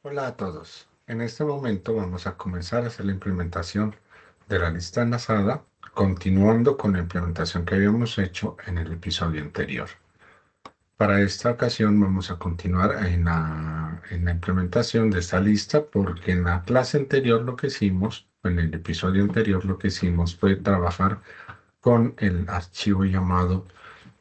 Hola a todos. En este momento vamos a comenzar a hacer la implementación de la lista enlazada, continuando con la implementación que habíamos hecho en el episodio anterior. Para esta ocasión vamos a continuar en la implementación de esta lista porque en la clase anterior lo que hicimos, en el episodio anterior lo que hicimos fue trabajar con el archivo llamado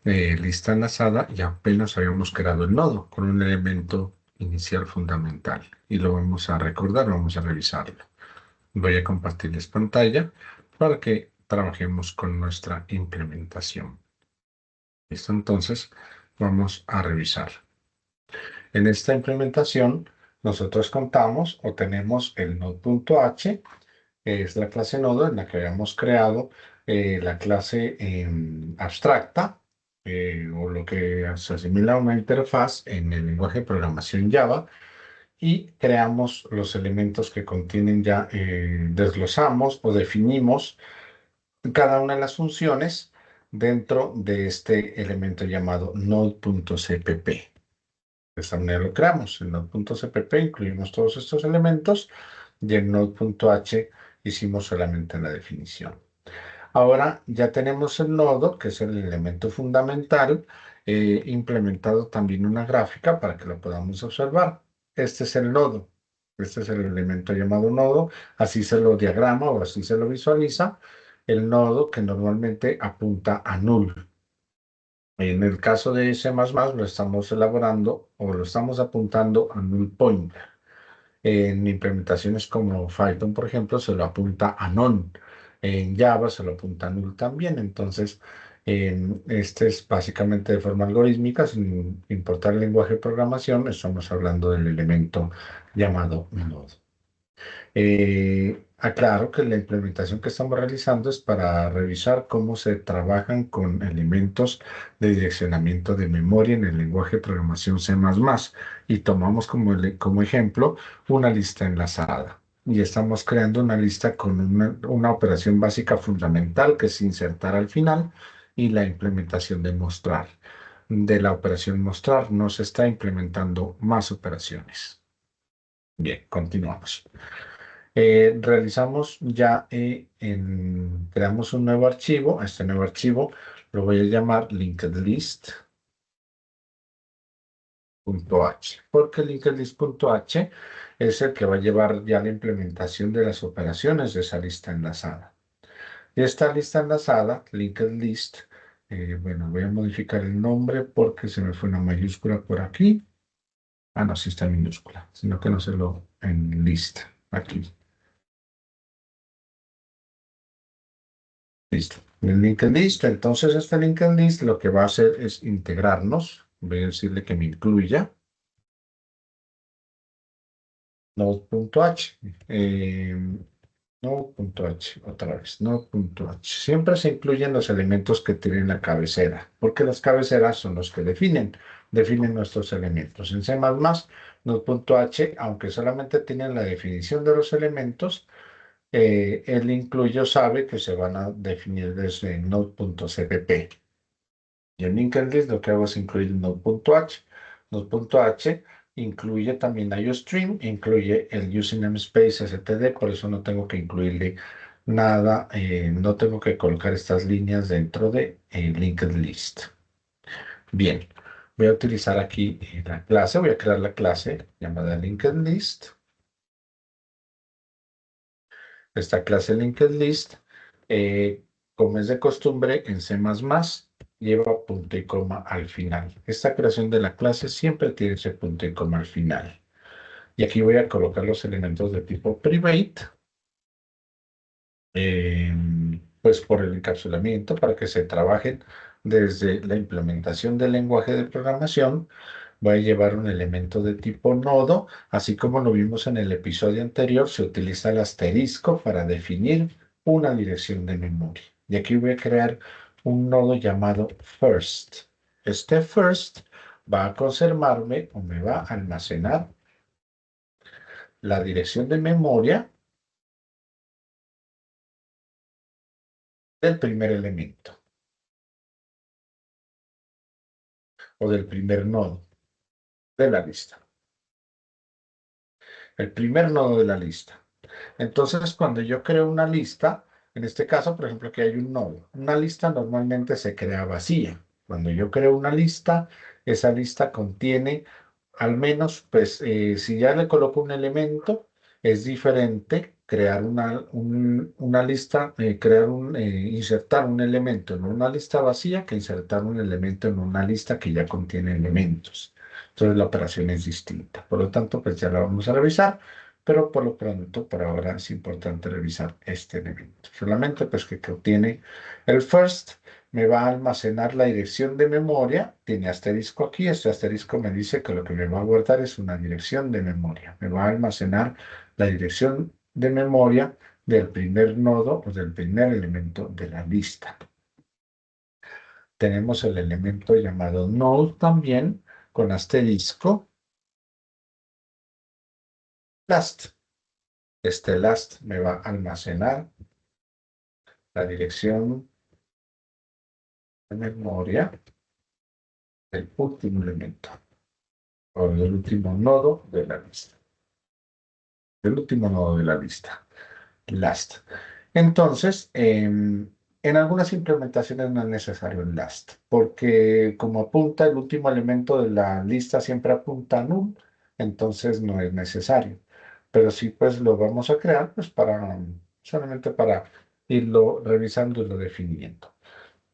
lista enlazada y apenas habíamos creado el nodo con un elemento inicial fundamental. Y lo vamos a recordar, vamos a revisarlo. Voy a compartirles pantalla para que trabajemos con nuestra implementación. Listo, entonces vamos a revisar. En esta implementación nosotros contamos o tenemos el node.h, que es la clase nodo en la que habíamos creado la clase abstracta, o lo que se asimila a una interfaz en el lenguaje de programación Java, y creamos los elementos que contienen ya, desglosamos o definimos cada una de las funciones dentro de este elemento llamado node.cpp. De esta manera lo creamos. En node.cpp incluimos todos estos elementos y en node.h hicimos solamente la definición. Ahora ya tenemos el nodo, que es el elemento fundamental, implementado también una gráfica para que lo podamos observar. Este es el nodo. Este es el elemento llamado nodo. Así se lo diagrama o así se lo visualiza. El nodo que normalmente apunta a null. En el caso de C++ lo estamos elaborando o lo estamos apuntando a null pointer. En implementaciones como Python, por ejemplo, se lo apunta a none. En Java se lo apunta a null también. Entonces, este es básicamente de forma algorítmica, sin importar el lenguaje de programación, estamos hablando del elemento llamado node. Aclaro que la implementación que estamos realizando es para revisar cómo se trabajan con elementos de direccionamiento de memoria en el lenguaje de programación C++ y tomamos como ejemplo una lista enlazada. Y estamos creando una lista con una operación básica fundamental que es insertar al final y la implementación de mostrar. De la operación mostrar no se está implementando más operaciones. Bien, continuamos. Realizamos ya, creamos un nuevo archivo. A este nuevo archivo lo voy a llamar linkedlist.h, porque linkedlist.h es el que va a llevar ya la implementación de las operaciones de esa lista enlazada. Y esta lista enlazada, linked list, bueno, voy a modificar el nombre porque se me fue una mayúscula por aquí. Ah, no, sí está en minúscula, sino que no se lo en list, aquí. Listo. El linked list, entonces este linked list lo que va a hacer es integrarnos. Voy a decirle que me incluya node.h. Node.h, otra vez, node.h. Siempre se incluyen los elementos que tienen la cabecera, porque las cabeceras son los que definen nuestros elementos. En C++, node.h, aunque solamente tiene la definición de los elementos, el incluyo sabe que se van a definir desde node.cpp. Y en linked list lo que hago es incluir node.h. Node.h incluye también IOStream, incluye el using namespace std, por eso no tengo que incluirle nada, no tengo que colocar estas líneas dentro de linked list. Bien, voy a utilizar aquí la clase, voy a crear la clase llamada linked list. Esta clase linked list, como es de costumbre en C++, lleva punto y coma al final. Esta creación de la clase siempre tiene ese punto y coma al final. Y aquí voy a colocar los elementos de tipo private, eh, pues por el encapsulamiento, para que se trabajen desde la implementación del lenguaje de programación. Voy a llevar un elemento de tipo nodo, así como lo vimos en el episodio anterior, se utiliza el asterisco para definir una dirección de memoria. Y aquí voy a crear un nodo llamado first. Este first va a conservarme o me va a almacenar la dirección de memoria del primer elemento o del primer nodo de la lista. el primer nodo de la lista. Entonces, cuando yo creo una lista, en este caso, por ejemplo, aquí hay un nodo. Una lista normalmente se crea vacía. Cuando yo creo una lista, esa lista contiene al menos, pues, si ya le coloco un elemento, es diferente crear una lista, insertar un elemento en una lista vacía que insertar un elemento en una lista que ya contiene elementos. Entonces, la operación es distinta. Por lo tanto, pues ya la vamos a revisar, pero por lo pronto, por ahora es importante revisar este elemento. Solamente pues que contiene el first, me va a almacenar la dirección de memoria, tiene asterisco aquí, este asterisco me dice que lo que me va a guardar es una dirección de memoria, me va a almacenar la dirección de memoria del primer nodo o del primer elemento de la lista. Tenemos el elemento llamado node también con asterisco last. Este last me va a almacenar la dirección de memoria del último elemento o del último nodo de la lista. Del último nodo de la lista. Last. Entonces, en algunas implementaciones no es necesario el last, porque como apunta el último elemento de la lista siempre apunta a null, entonces no es necesario. Pero sí, pues lo vamos a crear, pues solamente para irlo revisando y lo definiendo.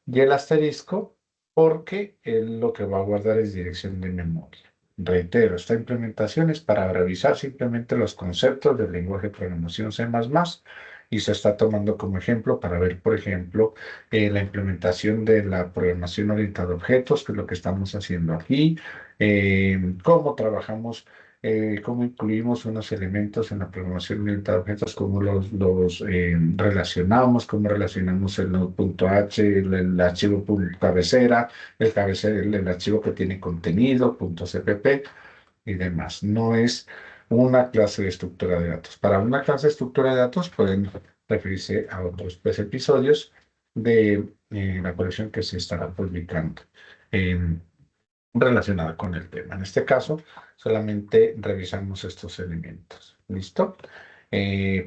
Y el asterisco, porque él lo que va a guardar es dirección de memoria. Reitero, esta implementación es para revisar simplemente los conceptos del lenguaje de programación C++ y se está tomando como ejemplo para ver, por ejemplo, la implementación de la programación orientada a objetos, que es lo que estamos haciendo aquí, cómo trabajamos, cómo incluimos unos elementos en la programación orientada a objetos, cómo los relacionamos, cómo relacionamos el node.h, el archivo cabecera, el archivo que tiene contenido, .cpp y demás. No es una clase de estructura de datos. Para una clase de estructura de datos pueden referirse a otros episodios de la colección que se estará publicando relacionada con el tema. En este caso, solamente revisamos estos elementos. ¿Listo?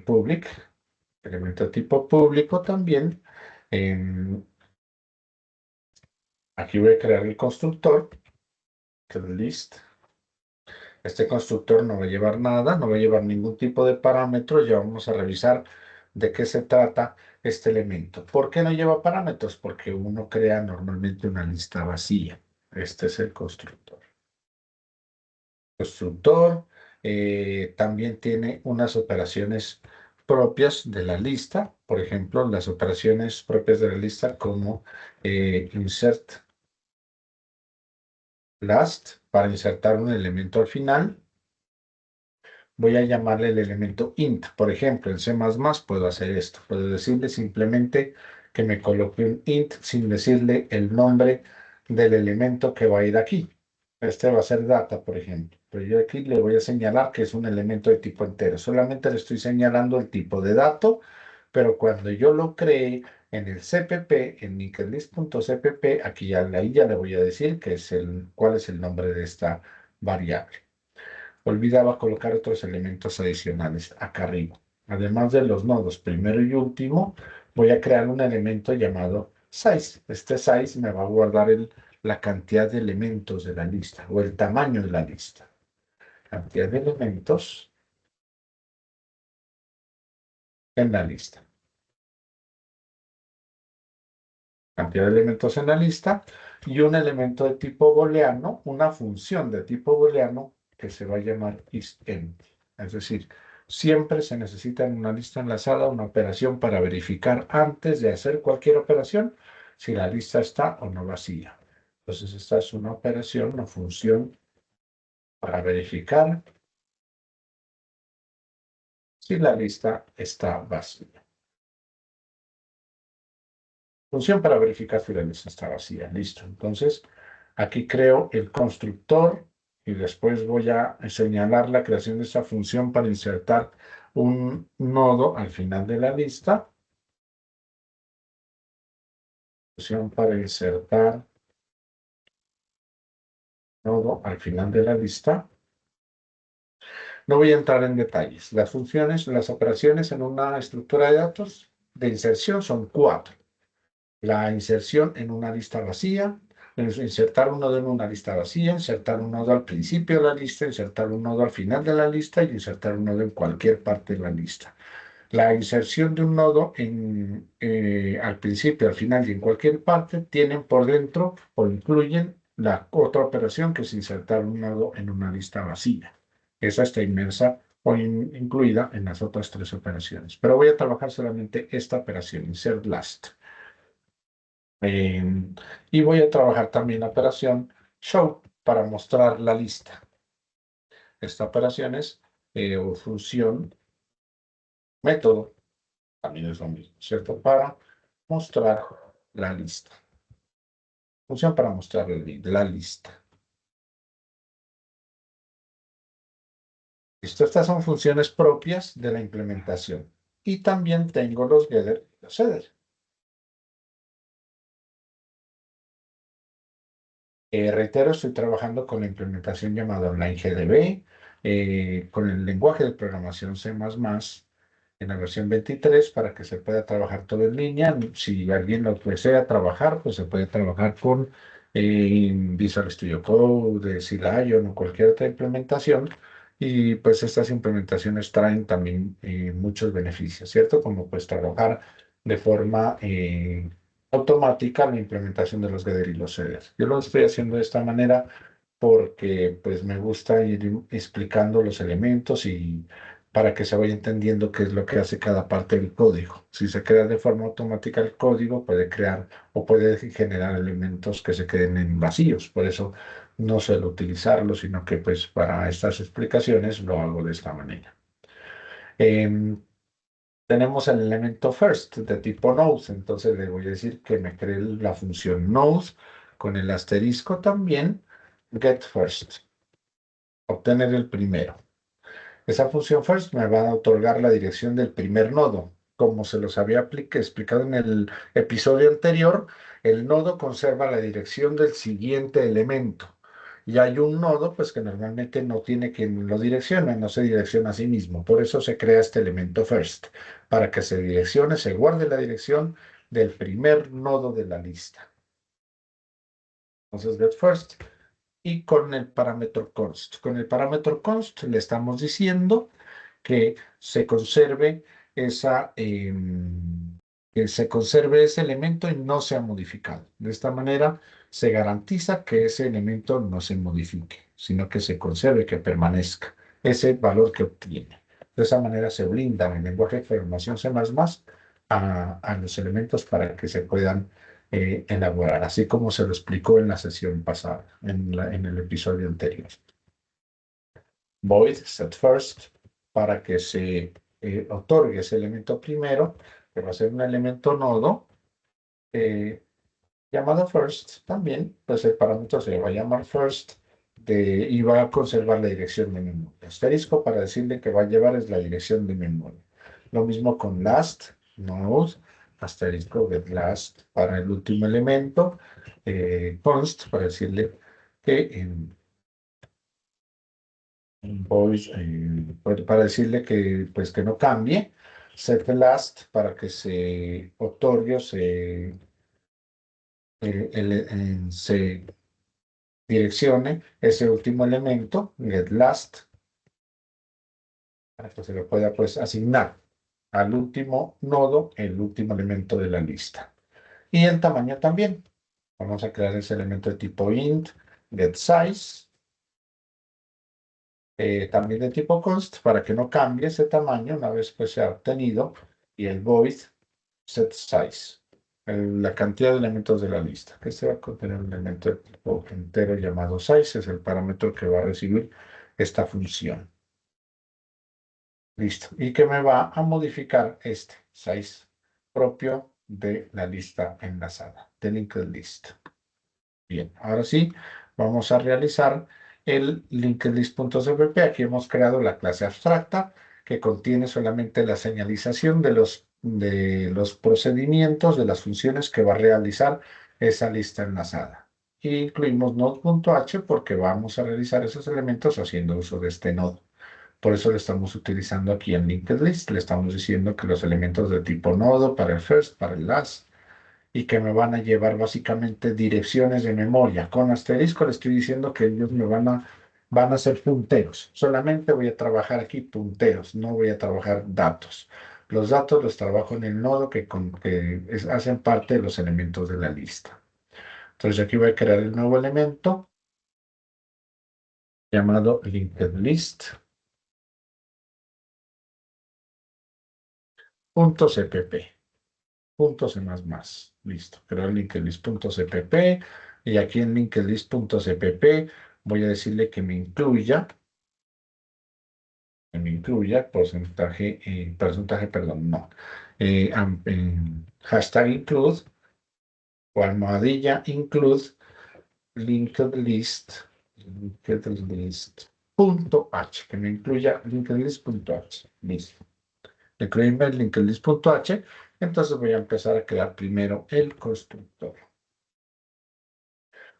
Public, elemento tipo público también. Aquí voy a crear el constructor, que es list. Este constructor no va a llevar nada, no va a llevar ningún tipo de parámetro. Ya vamos a revisar de qué se trata este elemento. ¿Por qué no lleva parámetros? Porque uno crea normalmente una lista vacía. Este es el constructor. Constructor también tiene unas operaciones propias de la lista. Por ejemplo, las operaciones propias de la lista como insert last para insertar un elemento al final. Voy a llamarle el elemento int. Por ejemplo, en C++ puedo hacer esto. Puedo decirle simplemente que me coloque un int sin decirle el nombre del elemento que va a ir aquí. Este va a ser data, por ejemplo. Pero yo aquí le voy a señalar que es un elemento de tipo entero. Solamente le estoy señalando el tipo de dato, pero cuando yo lo cree en el CPP, en nickelist.cpp, ahí ya le voy a decir que es cuál es el nombre de esta variable. Olvidaba colocar otros elementos adicionales acá arriba. Además de los nodos primero y último, voy a crear un elemento llamado size. Este size me va a guardar la cantidad de elementos de la lista o el tamaño de la lista. Cantidad de elementos en la lista. Cantidad de elementos en la lista y un elemento de tipo booleano, una función de tipo booleano que se va a llamar isEmpty. Es decir, siempre se necesita en una lista enlazada una operación para verificar antes de hacer cualquier operación si la lista está o no vacía. Entonces, esta es una operación, una función para verificar si la lista está vacía. Función para verificar si la lista está vacía. Listo. Entonces, aquí creo el constructor y después voy a señalar la creación de esa función para insertar un nodo al final de la lista. Función para insertar nodo al final de la lista. No voy a entrar en detalles. Las funciones, las operaciones en una estructura de datos de inserción son cuatro. La inserción en una lista vacía, insertar un nodo en una lista vacía, insertar un nodo al principio de la lista, insertar un nodo al final de la lista y insertar un nodo en cualquier parte de la lista. La inserción de un nodo al principio, al final y en cualquier parte tienen por dentro o incluyen la otra operación que es insertar un nodo en una lista vacía. Esa está inmersa o incluida en las otras tres operaciones. Pero voy a trabajar solamente esta operación, insert last. Y voy a trabajar también la operación show para mostrar la lista. Esta operación es o función método, también es lo mismo, ¿cierto? Para mostrar la lista. Función para mostrar la lista. Listo, estas son funciones propias de la implementación. Y también tengo los getter y los setter. Reitero, estoy trabajando con la implementación llamada OnlineGDB, con el lenguaje de programación C++ en la versión 23 para que se pueda trabajar todo en línea. Si alguien lo desea trabajar, pues se puede trabajar con Visual Studio Code, Lion o cualquier otra implementación. Y pues estas implementaciones traen también muchos beneficios, ¿cierto? Como pues trabajar de forma automática la implementación de los Gather y los setters. Yo lo estoy haciendo de esta manera porque pues me gusta ir explicando los elementos y para que se vaya entendiendo qué es lo que hace cada parte del código. Si se crea de forma automática el código, puede crear o puede generar elementos que se queden en vacíos. Por eso no suelo utilizarlo, sino que pues para estas explicaciones lo hago de esta manera. Em, Tenemos el elemento first de tipo node, entonces le voy a decir que me cree la función node con el asterisco también get first, obtener el primero. Esa función first me va a otorgar la dirección del primer nodo. Como se los había explicado en el episodio anterior, el nodo conserva la dirección del siguiente elemento. Y hay un nodo, pues que normalmente no tiene quien lo direccione, no se direcciona a sí mismo. Por eso se crea este elemento first, para que se direccione, se guarde la dirección del primer nodo de la lista. Entonces, get first. Y con el parámetro const. Con el parámetro const le estamos diciendo que se conserve que se conserve ese elemento y no sea modificado. De esta manera se garantiza que ese elemento no se modifique, sino que se conserve, que permanezca ese valor que obtiene. De esa manera se blinda en el lenguaje de programación C++ a los elementos para que se puedan elaborar, así como se lo explicó en la sesión pasada, en el episodio anterior. Void set first para que se otorgue ese elemento primero, que va a ser un elemento nodo eh, llamado first también, pues el parámetro se va a llamar first y va a conservar la dirección de memoria. Asterisco para decirle que va a llevar es la dirección de memoria. Lo mismo con last node, asterisco get last para el último elemento, const para decirle que para decirle que, pues, que no cambie, set last para que se otorgue o se direccione ese último elemento, get last, para que se lo pueda pues asignar al último nodo, el último elemento de la lista. Y el tamaño también. Vamos a crear ese elemento de tipo int, get size, también de tipo const, para que no cambie ese tamaño una vez que se ha obtenido, y el void set size, la cantidad de elementos de la lista. Este va a contener un elemento de tipo entero llamado size, es el parámetro que va a recibir esta función. Listo. Y que me va a modificar este size propio de la lista enlazada, de linked list. Bien, ahora sí, vamos a realizar el linkedList.cpp. Aquí hemos creado la clase abstracta que contiene solamente la señalización de los procedimientos, de las funciones que va a realizar esa lista enlazada. Y incluimos node.h porque vamos a realizar esos elementos haciendo uso de este nodo. Por eso lo estamos utilizando aquí en linked list. Le estamos diciendo que los elementos de tipo nodo para el first, para el last, y que me van a llevar básicamente direcciones de memoria. Con asterisco le estoy diciendo que ellos van a ser punteros. Solamente voy a trabajar aquí punteros, no voy a trabajar datos. Los datos los trabajo en el nodo que hacen parte de los elementos de la lista. Entonces aquí voy a crear el nuevo elemento llamado linked list punto cpp. Punto C++. Listo. Creo el linked list.cpp y aquí en linked list.cpp voy a decirle que me incluya porcentaje, perdón, no. Hashtag include o almohadilla include linked list.h, que me incluya linked list.h. Listo. Le creo el linked list.h, entonces voy a empezar a crear primero el constructor.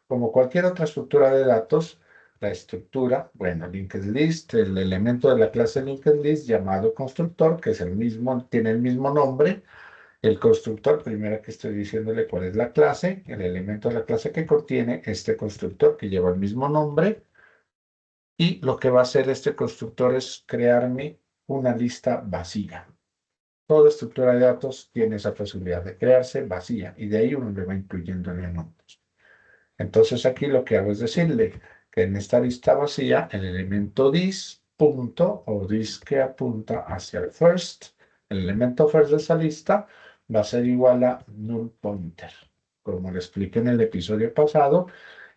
Como cualquier otra estructura de datos, la estructura, bueno, linked list, el elemento de la clase linked list llamado constructor, que es el mismo, tiene el mismo nombre. El constructor, primero que estoy diciéndole cuál es la clase, el elemento de la clase que contiene este constructor que lleva el mismo nombre. Y lo que va a hacer este constructor es crearme una lista vacía. Toda estructura de datos tiene esa posibilidad de crearse vacía y de ahí uno le va incluyendo elementos. Entonces aquí lo que hago es decirle que en esta lista vacía el elemento this punto o this que apunta hacia el first, el elemento first de esa lista va a ser igual a null pointer. Como le expliqué en el episodio pasado,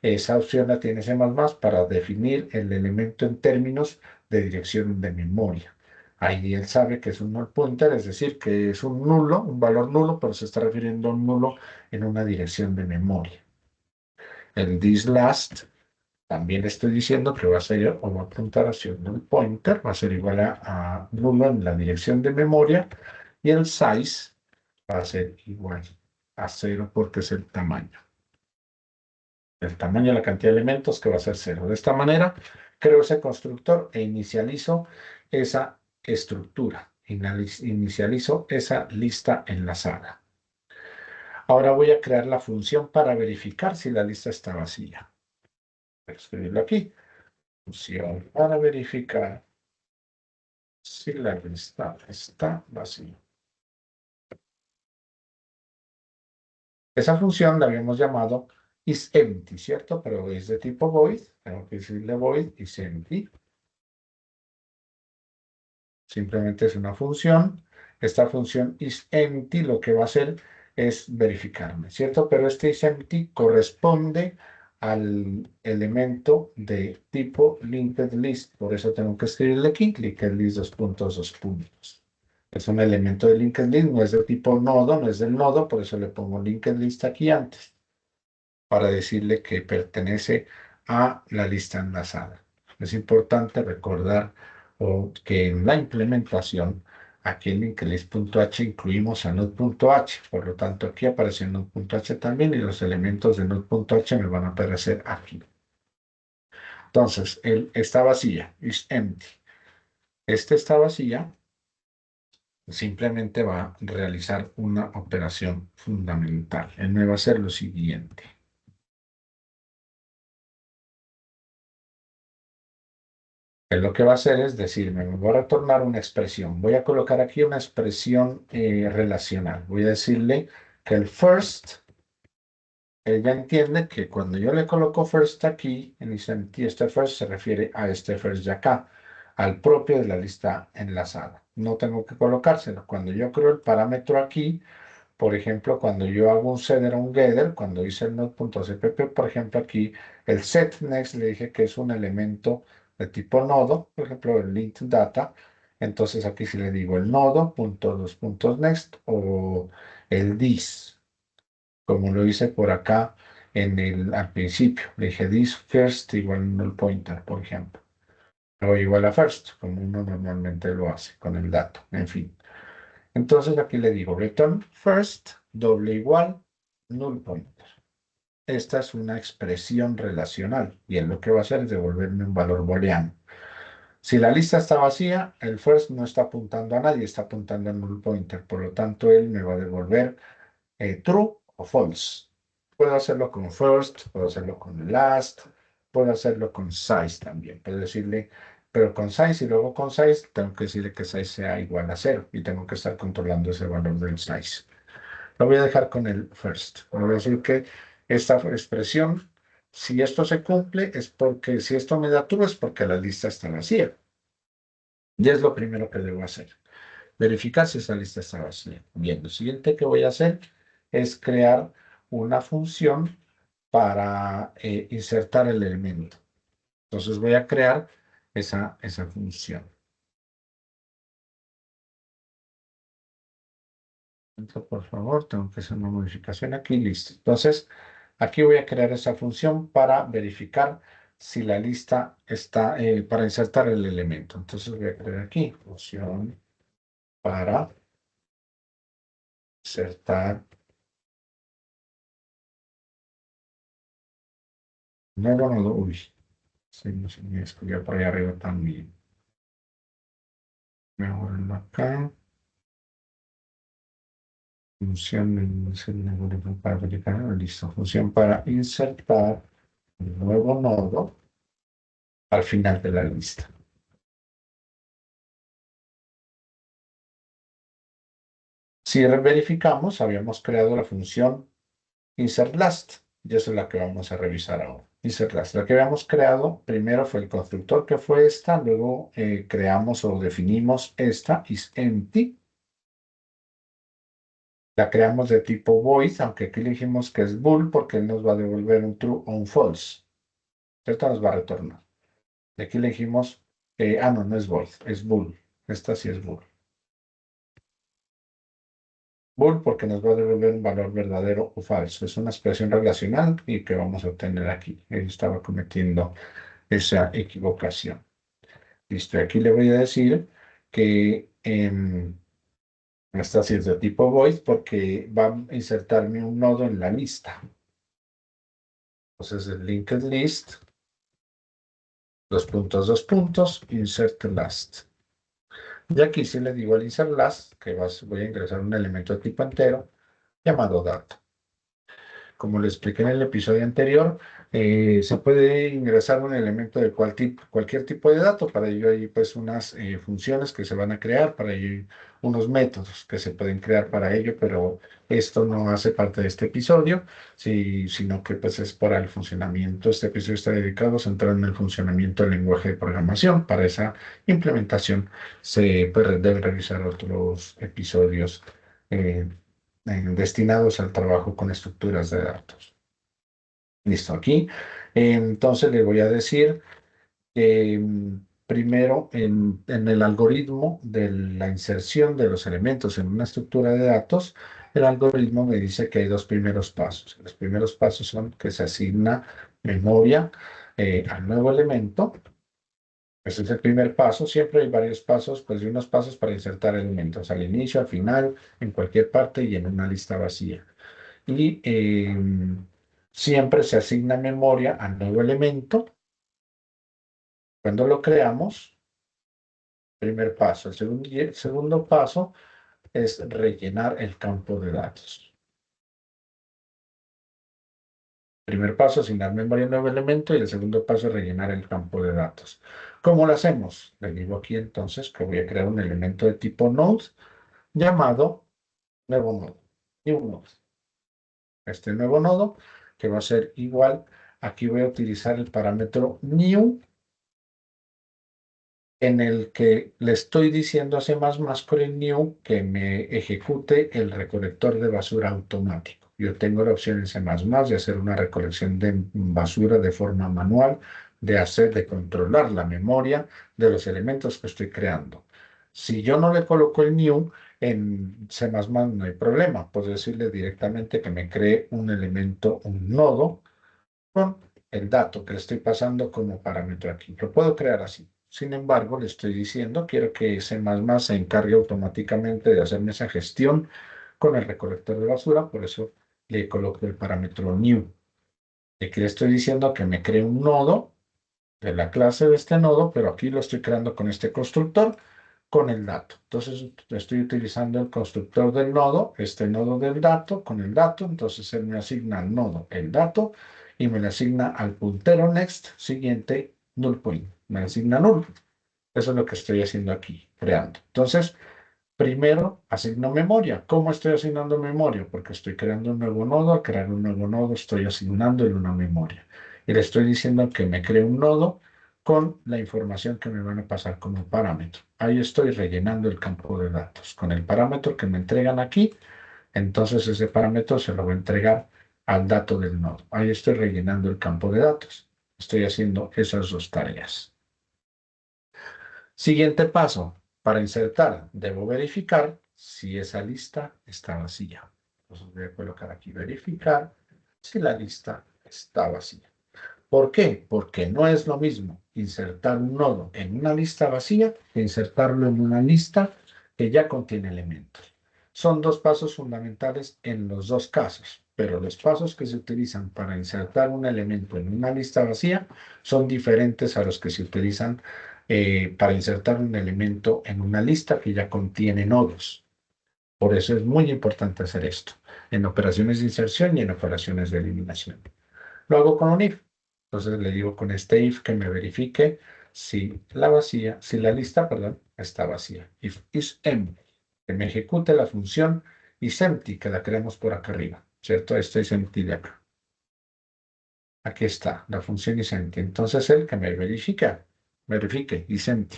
esa opción la tiene C++ para definir el elemento en términos de dirección de memoria. Ahí él sabe que es un null pointer, es decir, que es un nulo, un valor nulo, pero se está refiriendo a un nulo en una dirección de memoria. El this last, también estoy diciendo que va a ser o va a apuntar hacia un pointer, va a ser igual a nulo en la dirección de memoria, y el size va a ser igual a 0 porque es el tamaño. El tamaño de la cantidad de elementos que va a ser 0. De esta manera, creo ese constructor e inicializo esa estructura, inicializo esa lista enlazada. Ahora voy a crear la función para verificar si la lista está vacía. Voy a escribirlo aquí. Función para verificar si la lista está vacía. Esa función la habíamos llamado isEmpty, ¿cierto? Pero es de tipo void. Tengo que decirle void isEmpty. Simplemente es una función. Esta función isEmpty lo que va a hacer es verificarme, ¿cierto? Pero este isEmpty corresponde al elemento de tipo linked list. Por eso tengo que escribirle aquí, linked list 2 puntos. Es un elemento de linked list, no es de tipo nodo, no es del nodo, por eso le pongo linked list aquí antes, para decirle que pertenece a la lista enlazada. Es importante recordar que en la implementación, aquí en linked-list.h incluimos a node.h, por lo tanto aquí aparece node.h también y los elementos de node.h me van a aparecer aquí. Entonces, está vacía, is empty. Este está vacía, simplemente va a realizar una operación fundamental. Él me va a hacer lo siguiente. Él lo que va a hacer es decirme, me voy a retornar una expresión. Voy a colocar aquí una expresión relacional. Voy a decirle que el first, ella entiende que cuando yo le coloco first aquí, en isEmpty, este first se refiere a este first de acá, al propio de la lista enlazada. No tengo que colocárselo. Cuando yo creo el parámetro aquí, por ejemplo, cuando yo hago un setter o un getter, cuando hice el node.cpp, por ejemplo, aquí el setNext le dije que es un elemento de tipo nodo, por ejemplo, el linked data. Entonces aquí si le digo el nodo.2.next o el this, como lo hice por acá al principio. Le dije this first igual null pointer, por ejemplo. O igual a first, como uno normalmente lo hace con el dato. En fin. Entonces aquí le digo return first doble igual null pointer. Esta es una expresión relacional y él lo que va a hacer es devolverme un valor booleano. Si la lista está vacía, el first no está apuntando a nadie, está apuntando al null pointer. Por lo tanto, él me va a devolver true o false. Puedo hacerlo con first, puedo hacerlo con last, puedo hacerlo con size también. Puedo decirle, pero con size y luego con size, tengo que decirle que size sea igual a 0 y tengo que estar controlando ese valor del size. Lo voy a dejar con el first. Voy a decir que esta expresión, si esto se cumple, es porque, si esto me da true, es porque la lista está vacía. Y es lo primero que debo hacer. Verificar si esa lista está vacía. Bien, lo siguiente que voy a hacer es crear una función para insertar el elemento. Entonces voy a crear esa función. Por favor, tengo que hacer una modificación aquí, listo. Entonces, aquí voy a crear esa función para verificar si la lista está, para insertar el elemento. Entonces voy a crear aquí, función para insertar nuevo nodo. Uy, sí, no se me escribió por ahí arriba también. Mejorarlo acá. Función para verificar, listo. Función para insertar un nuevo nodo al final de la lista. Si verificamos, habíamos creado la función insertLast, y esa es la que vamos a revisar ahora. InsertLast. La que habíamos creado primero fue el constructor, que fue esta, luego creamos o definimos esta, isEmpty. La creamos de tipo void, aunque aquí le dijimos que es bool, porque él nos va a devolver un true o un false. Esto nos va a retornar. Y aquí le dijimos, no, no es void, es bool. Esta sí es bool. Bool porque nos va a devolver un valor verdadero o falso. Es una expresión relacional y que vamos a obtener aquí. Él estaba cometiendo esa equivocación. Listo, aquí le voy a decir que esta sí es de tipo void porque va a insertarme un nodo en la lista. Entonces el linked list, dos puntos, insert last. Y aquí sí le digo al insert last que voy a ingresar un elemento de tipo entero llamado data. Como le expliqué en el episodio anterior, se puede ingresar un elemento de cualquier tipo de dato. Para ello hay pues unas funciones que se van a crear, para ello hay unos métodos que se pueden crear para ello, pero esto no hace parte de este episodio, sino que pues es para el funcionamiento. Este episodio está dedicado a centrar en el funcionamiento del lenguaje de programación. Para esa implementación se pues, deben revisar otros episodios. eh, destinados al trabajo con estructuras de datos. Listo, aquí. Entonces le voy a decir, primero, en el algoritmo de la inserción de los elementos en una estructura de datos, el algoritmo me dice que hay dos primeros pasos. Los primeros pasos son que se asigna memoria al nuevo elemento. Ese es el primer paso. Siempre hay varios pasos, pues de unos pasos para insertar elementos al inicio, al final, en cualquier parte y en una lista vacía. Y siempre se asigna memoria al nuevo elemento. Cuando lo creamos, primer paso. El segundo paso es rellenar el campo de datos. Primer paso, asignar memoria al nuevo elemento y el segundo paso es rellenar el campo de datos. ¿Cómo lo hacemos? Le digo aquí entonces que voy a crear un elemento de tipo node llamado nuevo nodo. New node. Este nuevo nodo que va a ser igual, aquí voy a utilizar el parámetro new en el que le estoy diciendo a C++ con el new que me ejecute el recolector de basura automático. Yo tengo la opción en C++ de hacer una recolección de basura de forma manual, de controlar la memoria de los elementos que estoy creando. Si yo no le coloco el new, en C++ no hay problema. Puedo decirle directamente que me cree un elemento, un nodo, con el dato que le estoy pasando como parámetro aquí. Lo puedo crear así. Sin embargo, le estoy diciendo, quiero que C++ se encargue automáticamente de hacerme esa gestión con el recolector de basura, por eso le coloco el parámetro new. De que le estoy diciendo que me cree un nodo de la clase de este nodo, pero aquí lo estoy creando con este constructor, con el dato. Entonces estoy utilizando el constructor del nodo, este nodo del dato, con el dato. Entonces él me asigna al nodo el dato y me le asigna al puntero next siguiente null point. Me asigna null. Eso es lo que estoy haciendo aquí, creando. Entonces, primero asigno memoria. ¿Cómo estoy asignando memoria? Porque estoy creando un nuevo nodo. Al crear un nuevo nodo, estoy asignándole una memoria. Y le estoy diciendo que me cree un nodo con la información que me van a pasar como parámetro. Ahí estoy rellenando el campo de datos. Con el parámetro que me entregan aquí, entonces ese parámetro se lo voy a entregar al dato del nodo. Ahí estoy rellenando el campo de datos. Estoy haciendo esas dos tareas. Siguiente paso. Para insertar, debo verificar si esa lista está vacía. Entonces voy a colocar aquí verificar si la lista está vacía. ¿Por qué? Porque no es lo mismo insertar un nodo en una lista vacía que insertarlo en una lista que ya contiene elementos. Son dos pasos fundamentales en los dos casos, pero los pasos que se utilizan para insertar un elemento en una lista vacía son diferentes a los que se utilizan para insertar un elemento en una lista que ya contiene nodos. Por eso es muy importante hacer esto en operaciones de inserción y en operaciones de eliminación. Lo hago con un if. Entonces le digo con este if que me verifique si la lista, perdón, está vacía. If is empty, que me ejecute la función isEmpty, que la creamos por acá arriba, ¿cierto? Este isEmpty de acá. Aquí está, la función isEmpty. Entonces él que me verifique isEmpty,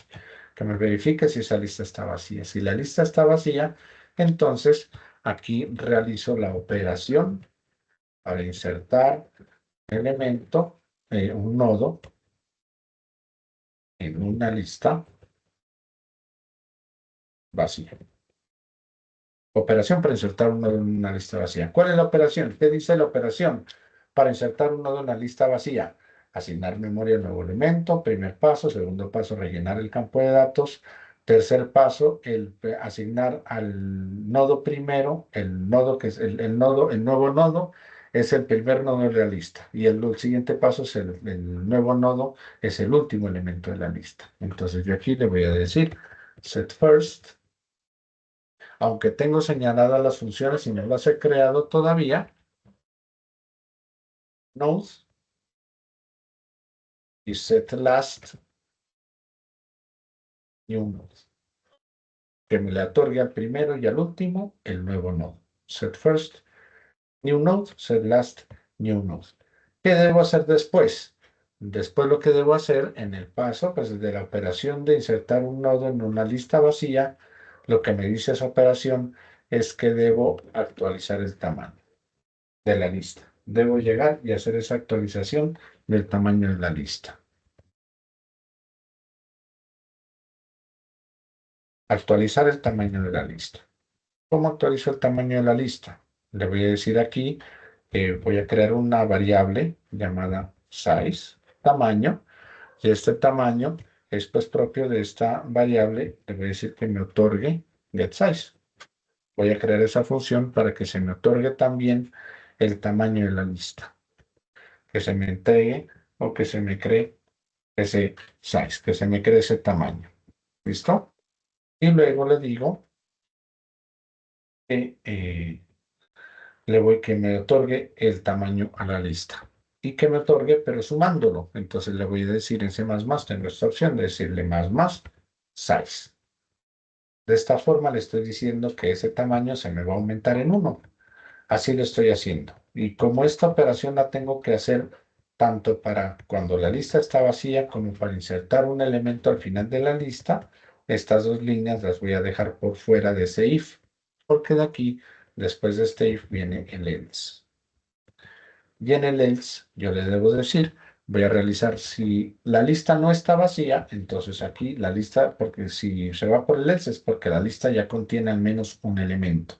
que me verifique si esa lista está vacía. Si la lista está vacía, entonces aquí realizo la operación para insertar elemento, un nodo en una lista vacía. Operación para insertar un nodo en una lista vacía. ¿Cuál es la operación? ¿Qué dice la operación para insertar un nodo en una lista vacía? Asignar memoria al nuevo elemento. Primer paso. Segundo paso, rellenar el campo de datos. Tercer paso, asignar al nodo primero, el nodo que es el nodo, el nuevo nodo es el primer nodo de la lista. Y el siguiente paso es el nuevo nodo, es el último elemento de la lista. Entonces yo aquí le voy a decir set first. Aunque tengo señaladas las funciones y no las he creado todavía, node y set last new node, que me le otorgue al primero y al último el nuevo nodo. Set first new node, set last new node. ¿Qué debo hacer después? Después lo que debo hacer en el paso, pues de la operación de insertar un nodo en una lista vacía, lo que me dice esa operación es que debo actualizar el tamaño de la lista. Debo llegar y hacer esa actualización del tamaño de la lista. Actualizar el tamaño de la lista. ¿Cómo actualizo el tamaño de la lista? Le voy a decir aquí que voy a crear una variable llamada size, tamaño, y este tamaño es pues propio de esta variable. Le voy a decir que me otorgue getSize. Voy a crear esa función para que se me otorgue también el tamaño de la lista, que se me entregue o que se me cree ese size, que se me cree ese tamaño. ¿Listo? Y luego le digo que le voy que me otorgue el tamaño a la lista. Y que me otorgue, pero sumándolo. Entonces le voy a decir en C++, tengo esta opción de decirle más size. De esta forma le estoy diciendo que ese tamaño se me va a aumentar en 1. Así lo estoy haciendo. Y como esta operación la tengo que hacer tanto para cuando la lista está vacía como para insertar un elemento al final de la lista, estas dos líneas las voy a dejar por fuera de ese if, porque de aquí, después de este if, viene el else. Y en el else yo le debo decir, voy a realizar si la lista no está vacía, entonces aquí la lista, porque si se va por el else es porque la lista ya contiene al menos un elemento.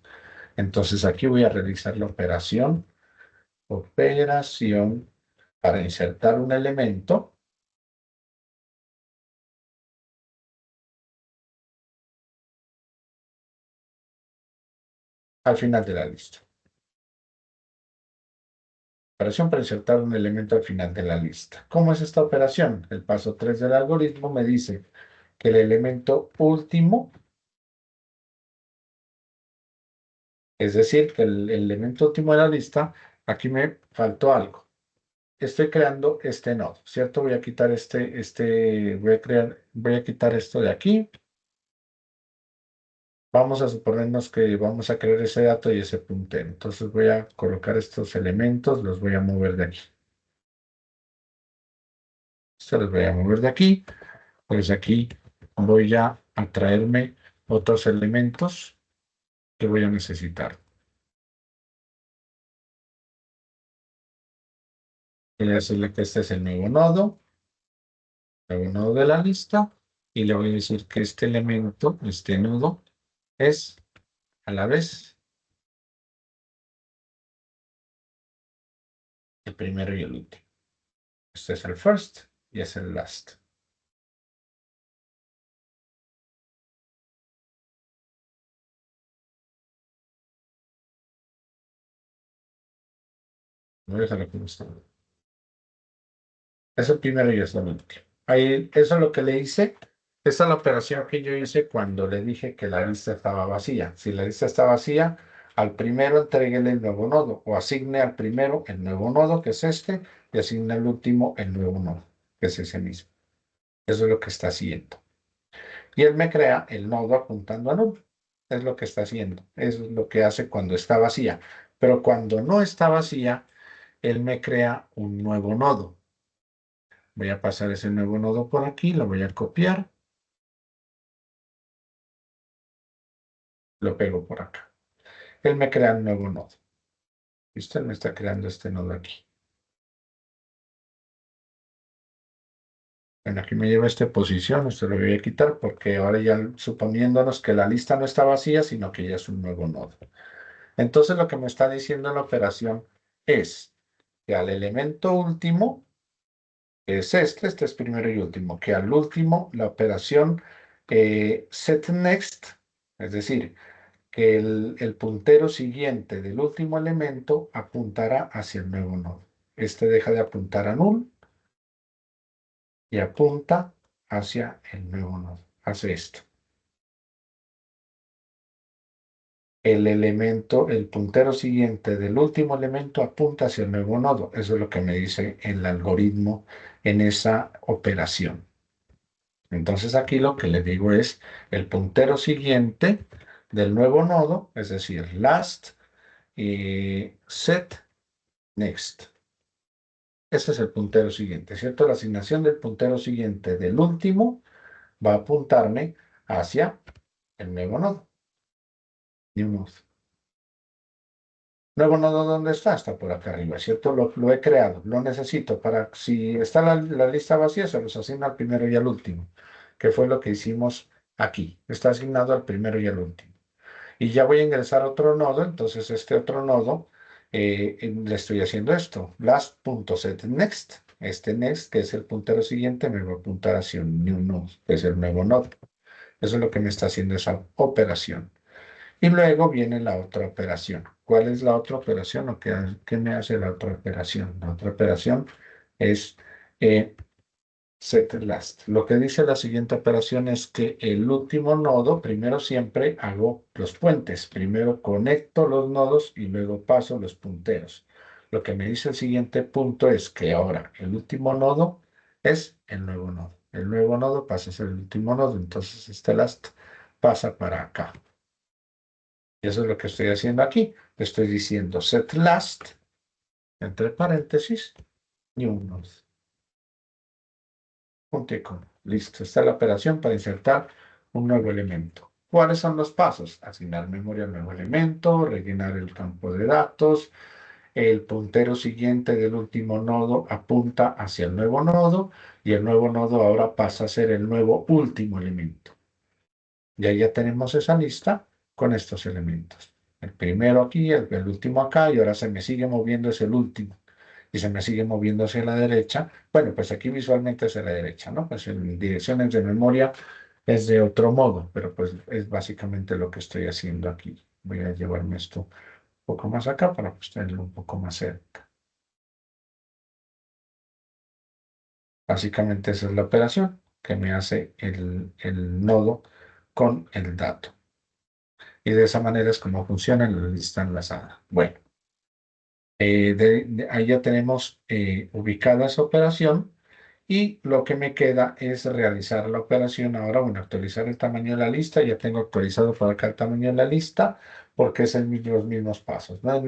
Entonces aquí voy a realizar la operación para insertar un elemento al final de la lista. Operación para insertar un elemento al final de la lista. ¿Cómo es esta operación? El paso 3 del algoritmo me dice que el elemento último, es decir, que el elemento último de la lista, aquí me faltó algo. Estoy creando este nodo, ¿cierto? Voy a quitar voy a quitar esto de aquí. Vamos a suponernos que vamos a crear ese dato y ese puntero. Entonces voy a colocar estos elementos, los voy a mover de aquí. Se los voy a mover de aquí. Pues aquí voy a traerme otros elementos que voy a necesitar. Voy a decirle que este es el nuevo nodo de la lista, y le voy a decir que este elemento, este nodo, es a la vez el primero y el último. Este es el first y es el last. Voy a dejarlo como está. Es el primero y es el último. Ahí, eso es lo que le hice. Esa es la operación que yo hice cuando le dije que la lista estaba vacía. Si la lista está vacía, al primero entréguele el nuevo nodo, o asigne al primero el nuevo nodo, que es este, y asigne al último el nuevo nodo, que es ese mismo. Eso es lo que está haciendo. Y él me crea el nodo apuntando a null. Es lo que está haciendo. Eso es lo que hace cuando está vacía. Pero cuando no está vacía, él me crea un nuevo nodo. Voy a pasar ese nuevo nodo por aquí, lo voy a copiar, lo pego por acá. Él me crea un nuevo nodo. Y usted me está creando este nodo aquí. Bueno, aquí me lleva esta posición, esto lo voy a quitar porque ahora ya suponiéndonos que la lista no está vacía, sino que ya es un nuevo nodo. Entonces lo que me está diciendo la operación es que al elemento último, que es este es primero y último, que al último la operación set next, es decir, que el puntero siguiente del último elemento apuntará hacia el nuevo nodo. Este deja de apuntar a null y apunta hacia el nuevo nodo. Hace esto. El puntero siguiente del último elemento apunta hacia el nuevo nodo. Eso es lo que me dice el algoritmo en esa operación. Entonces aquí lo que le digo es el puntero siguiente del nuevo nodo, es decir, last y set next. Este es el puntero siguiente, ¿cierto? La asignación del puntero siguiente del último va a apuntarme hacia el nuevo nodo. New node. Nuevo nodo, ¿dónde está? Está por acá arriba, ¿cierto? Lo he creado, lo necesito para, si está la lista vacía, se los asigna al primero y al último, que fue lo que hicimos aquí. Está asignado al primero y al último. Y ya voy a ingresar a otro nodo, entonces este otro nodo le estoy haciendo esto, last.setNext. Este next, que es el puntero siguiente, me va a apuntar hacia un new node, que es el nuevo nodo. Eso es lo que me está haciendo esa operación. Y luego viene la otra operación. ¿Cuál es la otra operación? ¿O qué me hace la otra operación? La otra operación es eh, set last. Lo que dice la siguiente operación es que el último nodo, primero siempre hago los puentes. Primero conecto los nodos y luego paso los punteros. Lo que me dice el siguiente punto es que ahora el último nodo es el nuevo nodo. El nuevo nodo pasa a ser el último nodo, entonces este last pasa para acá. Y eso es lo que estoy haciendo aquí. Le estoy diciendo set last, entre paréntesis, new node. Punto y coma. Listo. Esta es la operación para insertar un nuevo elemento. ¿Cuáles son los pasos? Asignar memoria al nuevo elemento, rellenar el campo de datos, el puntero siguiente del último nodo apunta hacia el nuevo nodo y el nuevo nodo ahora pasa a ser el nuevo último elemento. Y ahí ya tenemos esa lista con estos elementos. El primero aquí, el último acá, y ahora se me sigue moviendo es el último. Y se me sigue moviendo hacia la derecha. Bueno, pues aquí visualmente hacia la derecha, ¿no? Pues en direcciones de memoria es de otro modo, pero pues es básicamente lo que estoy haciendo aquí. Voy a llevarme esto un poco más acá para pues tenerlo un poco más cerca. Básicamente esa es la operación que me hace el nodo con el dato. Y de esa manera es como funciona la lista enlazada. Bueno, ahí ya tenemos ubicada esa operación. Y lo que me queda es realizar la operación ahora, bueno, actualizar el tamaño de la lista. Ya tengo actualizado por acá el tamaño de la lista porque es los mismos pasos, ¿no?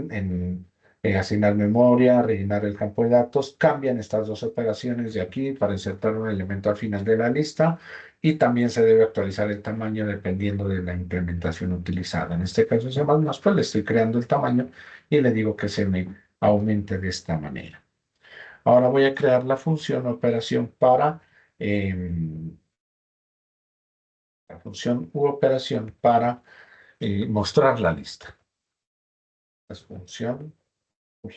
En asignar memoria, rellenar el campo de datos, cambian estas dos operaciones de aquí para insertar un elemento al final de la lista y también se debe actualizar el tamaño dependiendo de la implementación utilizada. En este caso, C++, pues le estoy creando el tamaño y le digo que se me aumente de esta manera. Ahora voy a crear la función operación para la función u operación para mostrar la lista. Es función, uy,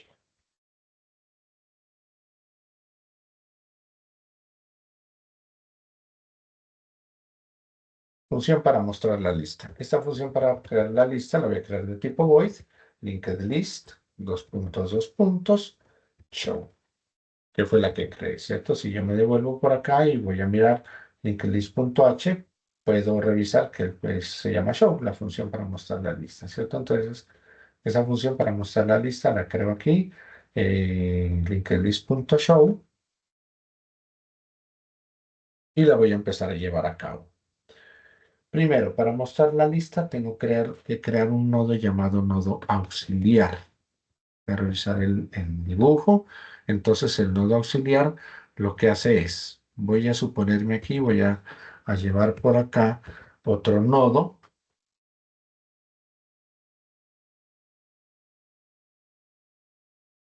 función para mostrar la lista. Esta función para crear la lista la voy a crear de tipo void, linked list, dos puntos, dos puntos, show, que fue la que creé, ¿cierto? Si yo me devuelvo por acá y voy a mirar linked list.h, puedo revisar que pues, se llama show, la función para mostrar la lista, ¿cierto? Entonces, esa función para mostrar la lista la creo aquí, linkedlist.show, y la voy a empezar a llevar a cabo. Primero, para mostrar la lista, tengo que crear un nodo llamado nodo auxiliar. Voy a revisar el dibujo. Entonces, el nodo auxiliar lo que hace es, voy a suponerme aquí, a llevar por acá otro nodo.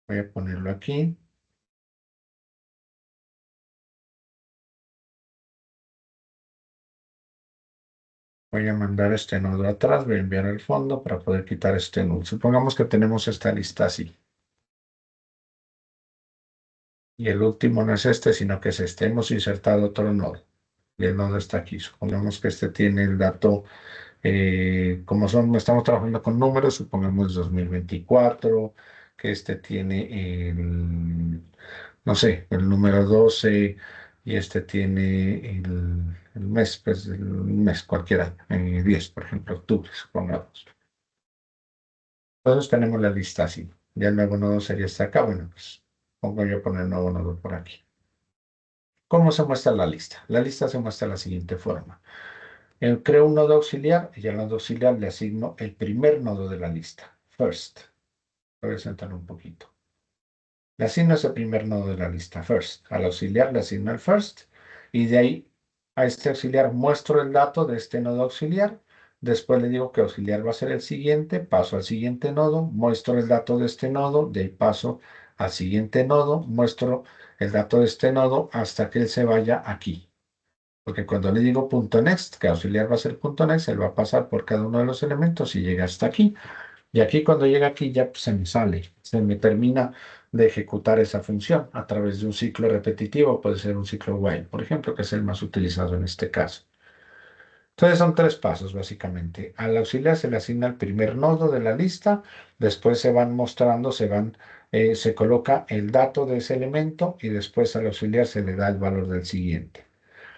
Voy a ponerlo aquí. Voy a mandar este nodo atrás, voy a enviar el fondo para poder quitar este null. Supongamos que tenemos esta lista así. Y el último no es este, sino que es este. Hemos insertado otro nodo. Y el nodo está aquí. Supongamos que este tiene el dato, como estamos trabajando con números, supongamos 2024, que este tiene no sé, el número 12 y este tiene el mes, pues el mes cualquiera, 10, por ejemplo, octubre, supongamos. Entonces tenemos la lista así. Ya el nuevo nodo sería este acá. Bueno, pues pongo yo poner nuevo nodo por aquí. ¿Cómo se muestra la lista? La lista se muestra de la siguiente forma. Creo un nodo auxiliar y al nodo auxiliar le asigno el primer nodo de la lista, first. Voy a sentar un poquito. Le asigno ese primer nodo de la lista, first. Al auxiliar le asigno el first y de ahí a este auxiliar muestro el dato de este nodo auxiliar. Después le digo que auxiliar va a ser el siguiente, paso al siguiente nodo, muestro el dato de este nodo, de ahí paso al siguiente nodo, muestro el dato de este nodo hasta que él se vaya aquí. Porque cuando le digo punto .next, que auxiliar va a ser punto .next, él va a pasar por cada uno de los elementos y llega hasta aquí. Y aquí cuando llega aquí ya pues, se me sale, se me termina de ejecutar esa función a través de un ciclo repetitivo, puede ser un ciclo while, por ejemplo, que es el más utilizado en este caso. Entonces son tres pasos básicamente. Al auxiliar se le asigna el primer nodo de la lista, después se van mostrando, se coloca el dato de ese elemento y después al auxiliar se le da el valor del siguiente.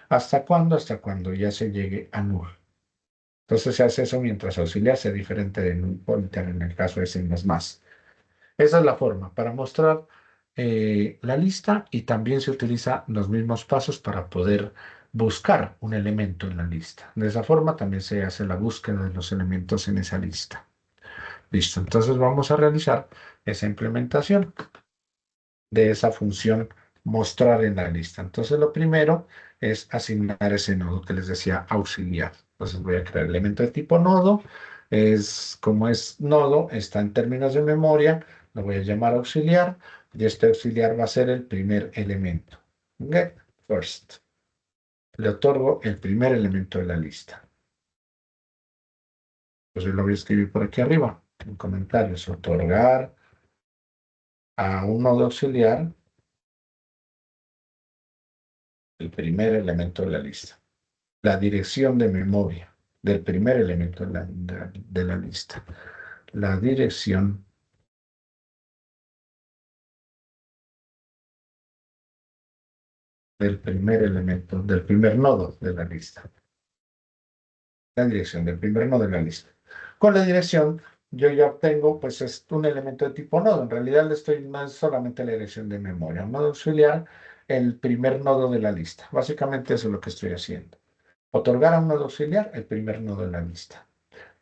¿Hasta cuándo? Hasta cuando ya se llegue a null. Entonces se hace eso mientras auxiliar sea diferente de null pointer en el caso de C++. Esa es la forma para mostrar la lista y también se utilizan los mismos pasos para poder buscar un elemento en la lista. De esa forma también se hace la búsqueda de los elementos en esa lista. Listo, entonces vamos a realizar esa implementación de esa función mostrar en la lista. Entonces lo primero es asignar ese nodo que les decía auxiliar. Entonces voy a crear el elemento de tipo nodo. Como es nodo, está en términos de memoria, lo voy a llamar auxiliar y este auxiliar va a ser el primer elemento. Get first. Le otorgo el primer elemento de la lista. Entonces lo voy a escribir por aquí arriba en comentarios. Otorgar a un nodo auxiliar el primer elemento de la lista. La dirección de memoria del primer elemento de la lista. La dirección del primer elemento, del primer nodo de la lista. La dirección del primer nodo de la lista. Con la dirección, yo ya obtengo, pues, es un elemento de tipo nodo. En realidad, no es solamente la dirección de memoria. Un nodo auxiliar, el primer nodo de la lista. Básicamente eso es lo que estoy haciendo. Otorgar a un nodo auxiliar el primer nodo de la lista.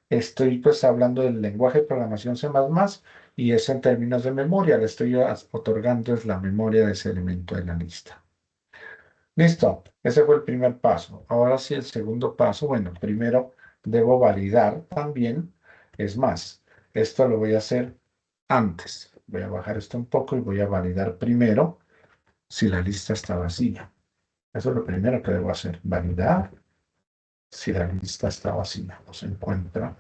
Estoy pues hablando del lenguaje de programación C++ y es en términos de memoria. Le estoy otorgando es la memoria de ese elemento de la lista. Listo, ese fue el primer paso. Ahora sí, el segundo paso, bueno, primero debo validar también. Es más, esto lo voy a hacer antes. Voy a bajar esto un poco y voy a validar primero si la lista está vacía. Eso es lo primero que debo hacer, validar si la lista está vacía o se encuentra.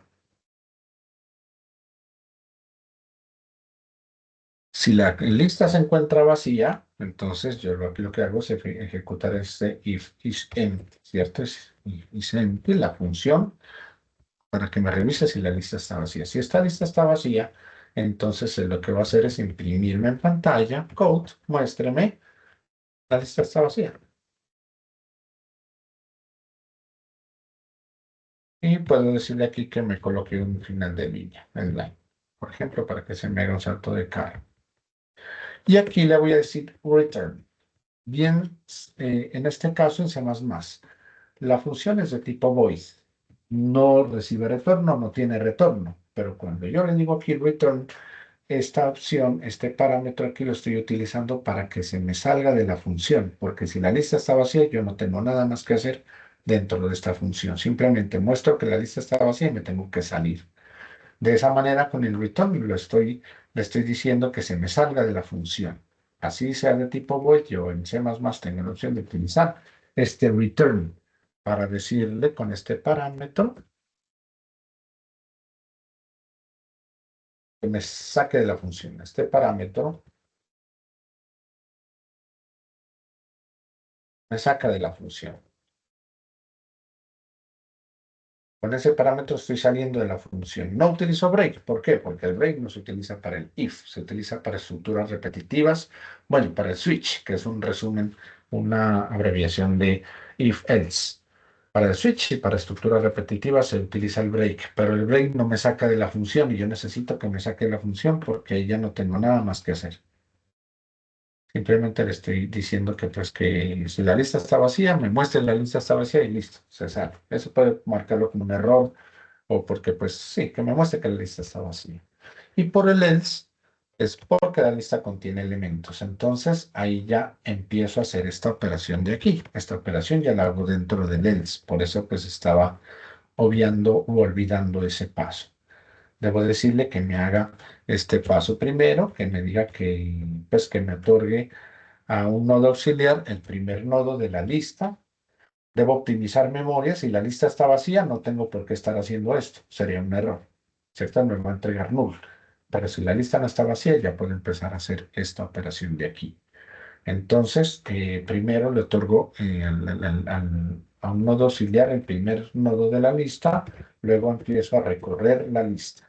Si la lista se encuentra vacía, entonces yo aquí lo que hago es ejecutar este if isEmpty, ¿cierto? Es isEmpty, la función, para que me revise si la lista está vacía. Si esta lista está vacía, entonces lo que va a hacer es imprimirme en pantalla, code, muéstreme, la lista está vacía. Y puedo decirle aquí que me coloque un final de línea, en line, por ejemplo, para que se me haga un salto de cara. Y aquí le voy a decir return. Bien, en este caso en C++, la función es de tipo void. No recibe retorno, no tiene retorno. Pero cuando yo le digo aquí return, esta opción, este parámetro aquí lo estoy utilizando para que se me salga de la función. Porque si la lista está vacía, yo no tengo nada más que hacer dentro de esta función. Simplemente muestro que la lista está vacía y me tengo que salir. De esa manera, con el return le estoy diciendo que se me salga de la función. Así sea de tipo void, yo en C++ tengo la opción de utilizar este return para decirle con este parámetro que me saque de la función. Este parámetro me saca de la función. Con ese parámetro estoy saliendo de la función. No utilizo break. ¿Por qué? Porque el break no se utiliza para el if, se utiliza para estructuras repetitivas. Bueno, para el switch, que es un resumen, una abreviación de if-else. Para el switch y para estructuras repetitivas se utiliza el break, pero el break no me saca de la función y yo necesito que me saque de la función porque ya no tengo nada más que hacer. Simplemente le estoy diciendo que pues que si la lista está vacía, me muestre la lista está vacía y listo, se sale. Eso puede marcarlo como un error o porque pues sí, que me muestre que la lista está vacía. Y por el else es porque la lista contiene elementos. Entonces ahí ya empiezo a hacer esta operación de aquí. Esta operación ya la hago dentro del else. Por eso pues estaba obviando u olvidando ese paso. Debo decirle que me haga este paso primero, que me diga que pues que me otorgue a un nodo auxiliar el primer nodo de la lista. Debo optimizar memoria. Si la lista está vacía, no tengo por qué estar haciendo esto. Sería un error. ¿Cierto? Me va a entregar null. Pero si la lista no está vacía, ya puedo empezar a hacer esta operación de aquí. Entonces, primero le otorgo a un nodo auxiliar el primer nodo de la lista. Luego empiezo a recorrer la lista.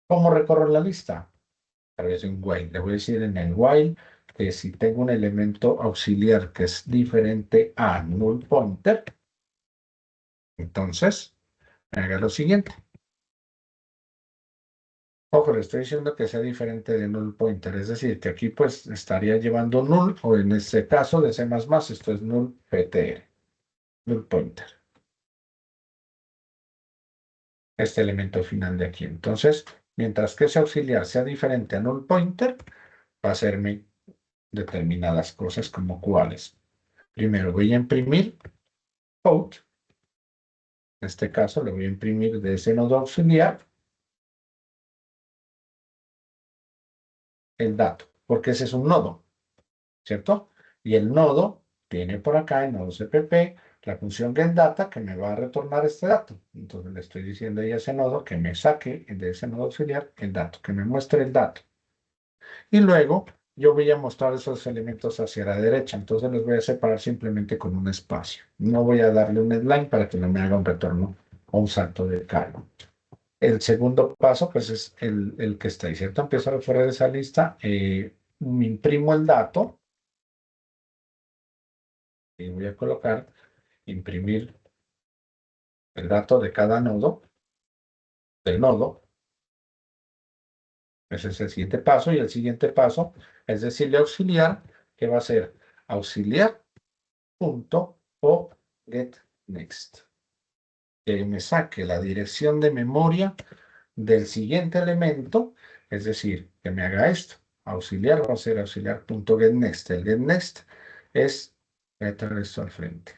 ¿Cómo recorro la lista? A través de un while. Le voy a decir en el while que si tengo un elemento auxiliar que es diferente a null pointer, entonces me haga lo siguiente. Ojo, le estoy diciendo que sea diferente de null pointer, es decir, que aquí pues estaría llevando null, o en este caso de C++, esto es null ptr, null pointer, este elemento final de aquí. Entonces, mientras que ese auxiliar sea diferente a null pointer, va a hacerme determinadas cosas como cuáles. Primero voy a imprimir out, en este caso le voy a imprimir de ese nodo auxiliar el dato, porque ese es un nodo, ¿cierto? Y el nodo tiene por acá, el nodo CPP, la función getData que me va a retornar este dato. Entonces le estoy diciendo ahí a ese nodo que me saque de ese nodo auxiliar el dato, que me muestre el dato. Y luego yo voy a mostrar esos elementos hacia la derecha. Entonces los voy a separar simplemente con un espacio. No voy a darle un line para que no me haga un retorno o un salto de carga. El segundo paso, pues es el que está ahí, ¿cierto? Empiezo a recorrer esa lista, me imprimo el dato Y voy a colocar, imprimir el dato de cada nodo, del nodo. Ese es el siguiente paso. Y el siguiente paso es decirle auxiliar, que va a ser auxiliar.popGetNext. Que me saque la dirección de memoria del siguiente elemento, es decir, que me haga esto. Auxiliar va a ser auxiliar.getNext. El getNext es, voy a traer esto al frente.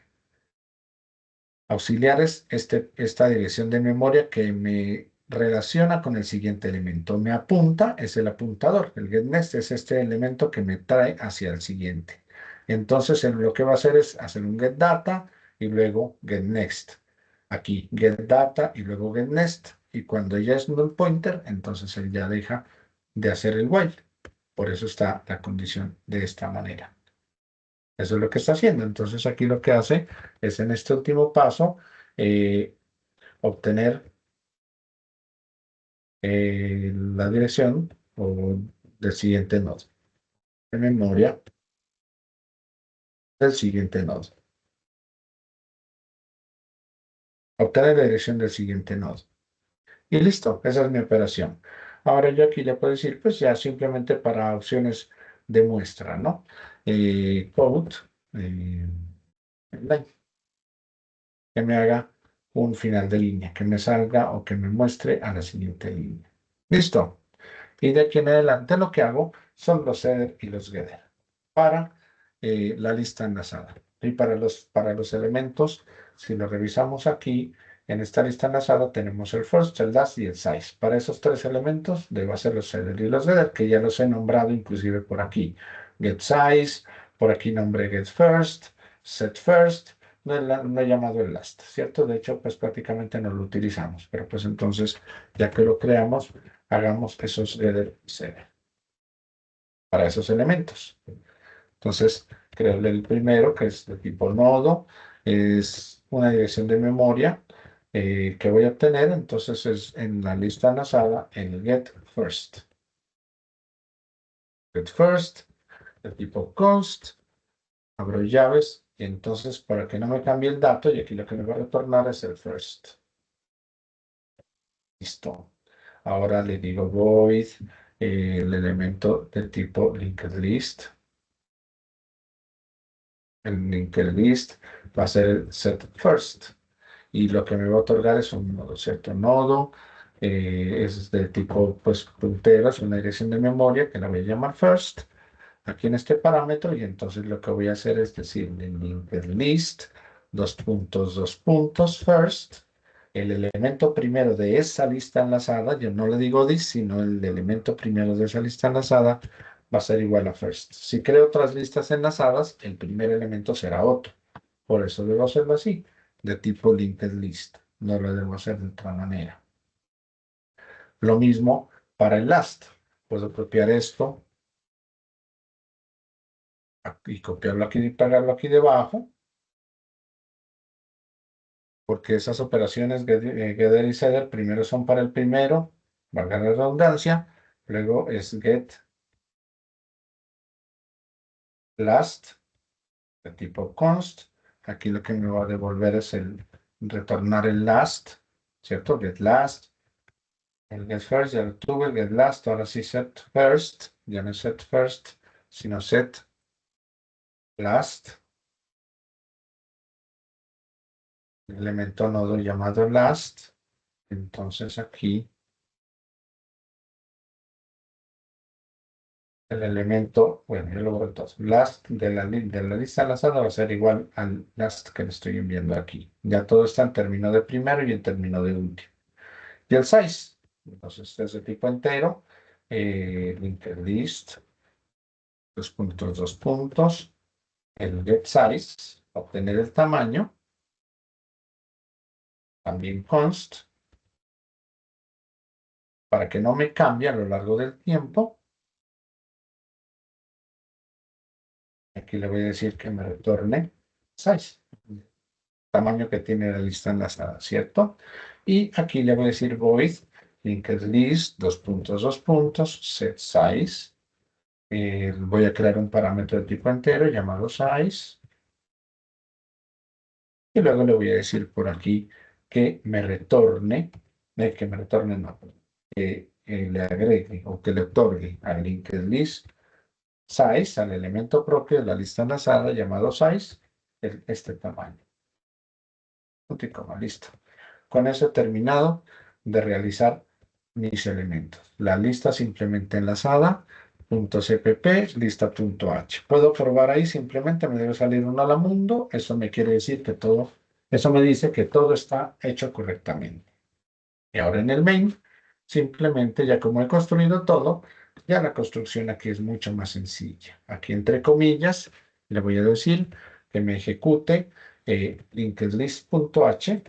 Auxiliar es esta dirección de memoria que me relaciona con el siguiente elemento. Me apunta, es el apuntador. El getNext es este elemento que me trae hacia el siguiente. Entonces, lo que va a hacer es hacer un getData y luego getNext. Aquí getData y luego getNext. Y cuando ya es null pointer, entonces él ya deja de hacer el while. Por eso está la condición de esta manera. Eso es lo que está haciendo. Entonces aquí lo que hace es en este último paso obtener la dirección del siguiente nodo, de memoria del siguiente nodo. Obtener la dirección del siguiente nodo. Y listo, esa es mi operación. Ahora yo aquí le puedo decir, pues ya simplemente para opciones de muestra, ¿no? Code, eh, line, que me haga un final de línea, que me salga o que me muestre a la siguiente línea. Listo. Y de aquí en adelante lo que hago son los header y los getter para la lista enlazada. Y para los elementos, si lo revisamos aquí, en esta lista enlazada tenemos el first, el last y el size. Para esos tres elementos debo hacer los header y los getter, que ya los he nombrado inclusive por aquí. Get size, por aquí nombré get first, set first, no he llamado el last, ¿cierto? De hecho, pues prácticamente no lo utilizamos, pero pues entonces, ya que lo creamos, hagamos esos getter y setter para esos elementos. Entonces, creo el primero, que es de tipo nodo, es una dirección de memoria que voy a obtener. Entonces, es en la lista enlazada, el get first. Get first, de tipo const, abro llaves, y entonces, para que no me cambie el dato, y aquí lo que me va a retornar es el first. Listo. Ahora le digo void, el elemento del tipo linked list. El linked list va a ser el set first. Y lo que me va a otorgar es un nodo, ¿cierto? Nodo es de tipo, pues, puntero, es una dirección de memoria que la voy a llamar first, aquí en este parámetro, y entonces lo que voy a hacer es decir, en linked list, dos puntos, first, el elemento primero de esa lista enlazada, yo no le digo this, sino el elemento primero de esa lista enlazada va a ser igual a first. Si creo otras listas enlazadas, el primer elemento será otro. Por eso debo hacerlo así, de tipo linked list. No lo debo hacer de otra manera. Lo mismo para el last. Puedo copiar esto y copiarlo aquí y pegarlo aquí debajo, porque esas operaciones getter y setter primero son para el primero, valga la redundancia, luego es get last de tipo const. Aquí lo que me va a devolver es el retornar el last, ¿cierto? Get last. El get first ya lo tuve, el get last, ahora sí set first, ya no es set first, sino set last. El elemento nodo llamado last. Entonces aquí el elemento, bueno, yo lo voy entonces, last de la lista enlazada va a ser igual al last que le estoy enviando aquí. Ya todo está en término de primero y en término de último. Y el size, entonces es de tipo entero, linked list, dos puntos, el get size, obtener el tamaño, también const, para que no me cambie a lo largo del tiempo. Aquí le voy a decir que me retorne size, tamaño que tiene la lista enlazada, ¿cierto? Y aquí le voy a decir void linked list, dos puntos, set size. Voy a crear un parámetro de tipo entero llamado size. Y luego le voy a decir por aquí que me retorne, no, que le agregue o que le otorgue al linked list size, al elemento propio de la lista enlazada llamado size, este tamaño. Punto y coma, listo. Con eso he terminado de realizar mis elementos. La lista simplemente enlazada, .cpp, lista.h. Puedo probar ahí, simplemente me debe salir un ala mundo. Eso me quiere decir que todo, eso me dice que todo está hecho correctamente. Y ahora en el main, simplemente ya como he construido todo, ya la construcción aquí es mucho más sencilla. Aquí entre comillas le voy a decir que me ejecute linkedlist.h,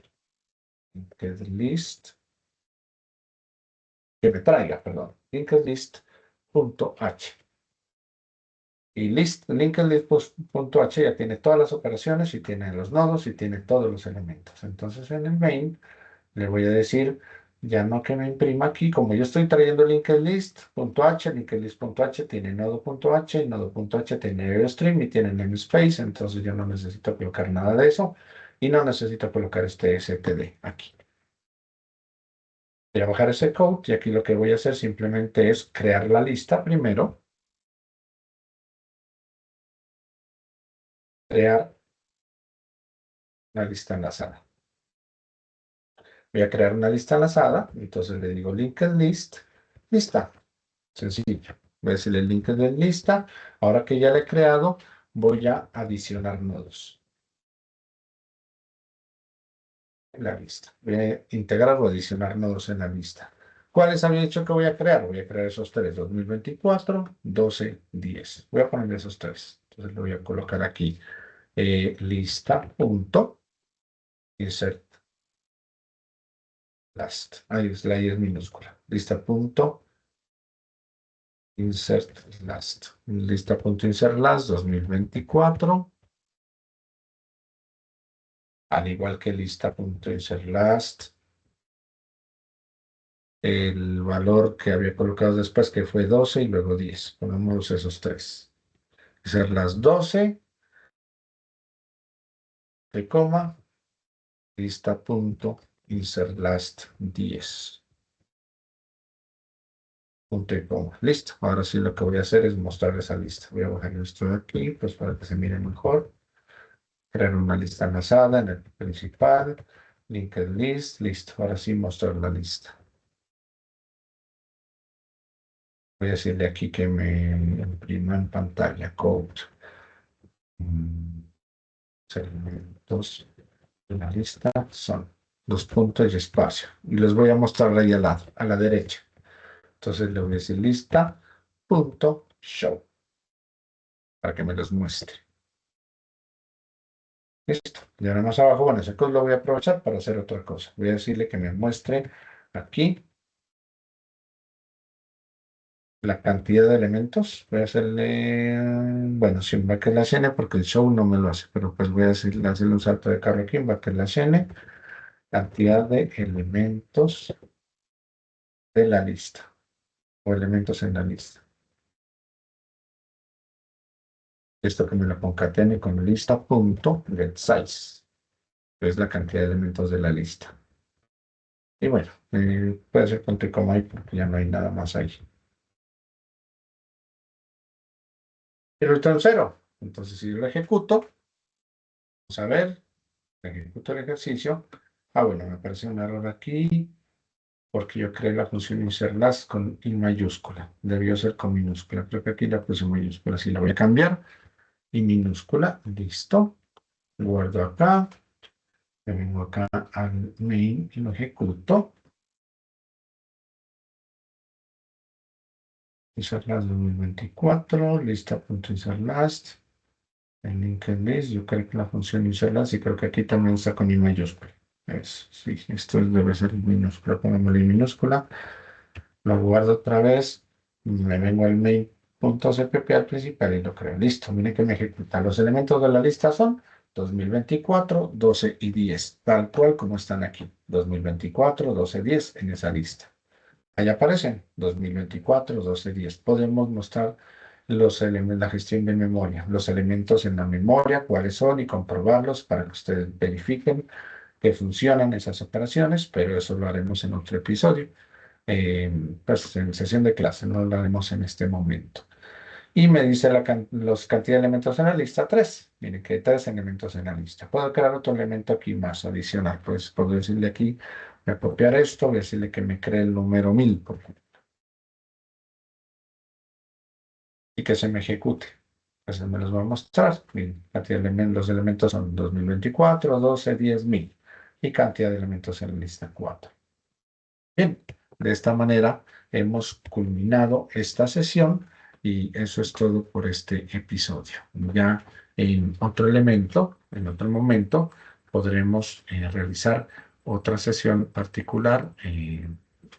linkedlist, que me traiga, perdón, linkedlist.h. Y linkedlist.h ya tiene todas las operaciones y tiene los nodos y tiene todos los elementos. Entonces en el main le voy a decir, ya no que me imprima aquí, como yo estoy trayendo linkedlist.h, linkedlist.h tiene nodo.h, nodo.h tiene airstream y tiene namespace, entonces yo no necesito colocar nada de eso y no necesito colocar este std aquí. Voy a bajar ese code y aquí lo que voy a hacer simplemente es crear la lista primero, crear la lista enlazada. Voy a crear una lista enlazada, entonces le digo linked list, lista, sencillo. Voy a decirle linked lista. Ahora que ya la he creado, voy a adicionar nodos en la lista. Voy a integrar o adicionar nodos en la lista. ¿Cuáles había dicho que voy a crear? Voy a crear esos tres, 2024, 12, 10. Voy a poner esos tres. Entonces lo voy a colocar aquí. Lista.insert last. Ahí es la I es minúscula. Lista.insert last. Lista.insert last 2024. Al igual que lista.insert last. El valor que había colocado después, que fue 12 y luego 10. Ponemos esos tres. Insert last 12. De coma. Lista.insert last 10. Punto y coma. Listo. Ahora sí lo que voy a hacer es mostrar esa lista. Voy a bajar esto de aquí, pues para que se mire mejor. Crear una lista enlazada en el principal. Linked list. Listo. Ahora sí mostrar la lista. Voy a decirle aquí que me imprima en pantalla. Code. Segmentos de la lista son dos puntos y espacio. Y les voy a mostrar ahí al lado, a la derecha. Entonces le voy a decir lista punto show para que me los muestre. Listo. Y ahora más abajo, bueno, ese code lo voy a aprovechar para hacer otra cosa. Voy a decirle que me muestre aquí la cantidad de elementos. Voy a hacerle, bueno, sin backslash n porque el show no me lo hace, pero pues voy a hacerle un salto de carro aquí en backslash n, cantidad de elementos de la lista o elementos en la lista. Esto que me lo concatene con lista.getSize, que es la cantidad de elementos de la lista. Y bueno, puede ser punto y coma ahí porque ya no hay nada más ahí. Y return 0. Entonces, si yo lo ejecuto, vamos a ver, ejecuto el ejercicio. Ah, bueno, me aparece un error aquí porque yo creé la función insertLast con I mayúscula. Debió ser con minúscula. Creo que aquí la puse mayúscula. Así la voy a cambiar. Y minúscula, listo. Guardo acá. Me vengo acá al main y lo ejecuto. InsertLast 2024, lista.insertLast. En linked list, yo creo que la función InsertLast y creo que aquí también está con I mayúscula. Sí, esto debe ser minúscula. Pongámosle minúscula. Lo guardo otra vez. Me vengo al main.cpp al principal y lo creo. Listo, miren que me ejecuta. Los elementos de la lista son 2024, 12 y 10, tal cual como están aquí. 2024, 12, 10 en esa lista. Ahí aparecen 2024, 12, 10. Podemos mostrar la gestión de memoria, los elementos en la memoria, cuáles son y comprobarlos para que ustedes verifiquen que funcionan esas operaciones, pero eso lo haremos en otro episodio, pues en sesión de clase, no lo haremos en este momento. Y me dice los cantidad de elementos en la lista, 3. Miren que hay 3 elementos en la lista. Puedo crear otro elemento aquí más adicional. Pues puedo decirle aquí, voy a copiar esto, voy a decirle que me cree el número 1000, por ejemplo, y que se me ejecute. Pues me los voy a mostrar. Miren, cantidad de los elementos son 2024, 12, 10.000. Y cantidad de elementos en la lista, 4. Bien, de esta manera hemos culminado esta sesión y eso es todo por este episodio. Ya en otro elemento, en otro momento, podremos realizar otra sesión particular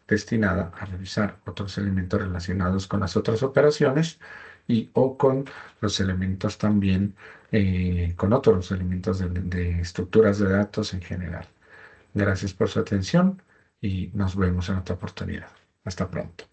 destinada a revisar otros elementos relacionados con las otras operaciones y o con los elementos también, con otros elementos de estructuras de datos en general. Gracias por su atención y nos vemos en otra oportunidad. Hasta pronto.